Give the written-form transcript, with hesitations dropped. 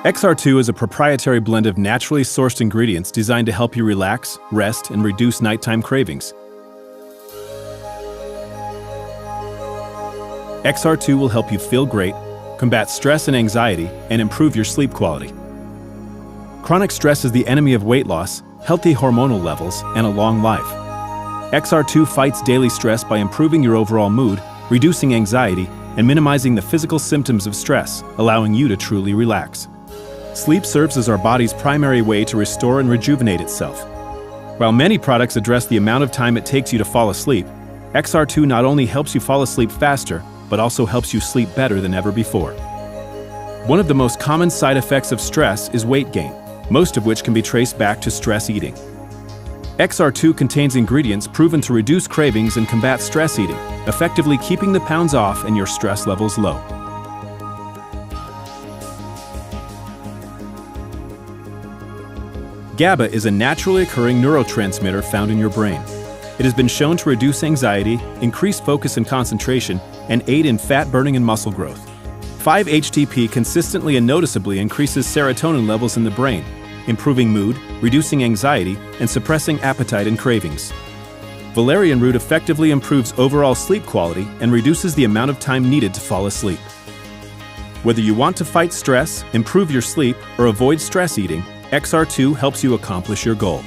XR2 is a proprietary blend of naturally sourced ingredients designed to help you relax, rest, and reduce nighttime cravings. XR2 will help you feel great, combat stress and anxiety, and improve your sleep quality. Chronic stress is the enemy of weight loss, healthy hormonal levels, and a long life. XR2 fights daily stress by improving your overall mood, reducing anxiety, and minimizing the physical symptoms of stress, allowing you to truly relax. Sleep serves as our body's primary way to restore and rejuvenate itself. While many products address the amount of time it takes you to fall asleep, XR2 not only helps you fall asleep faster, but also helps you sleep better than ever before. One of the most common side effects of stress is weight gain, most of which can be traced back to stress eating. XR2 contains ingredients proven to reduce cravings and combat stress eating, effectively keeping the pounds off and your stress levels low. GABA is a naturally occurring neurotransmitter found in your brain. It has been shown to reduce anxiety, increase focus and concentration, and aid in fat burning and muscle growth. 5-HTP consistently and noticeably increases serotonin levels in the brain, improving mood, reducing anxiety, and suppressing appetite and cravings. Valerian root effectively improves overall sleep quality and reduces the amount of time needed to fall asleep. Whether you want to fight stress, improve your sleep, or avoid stress eating, XR2 helps you accomplish your goal.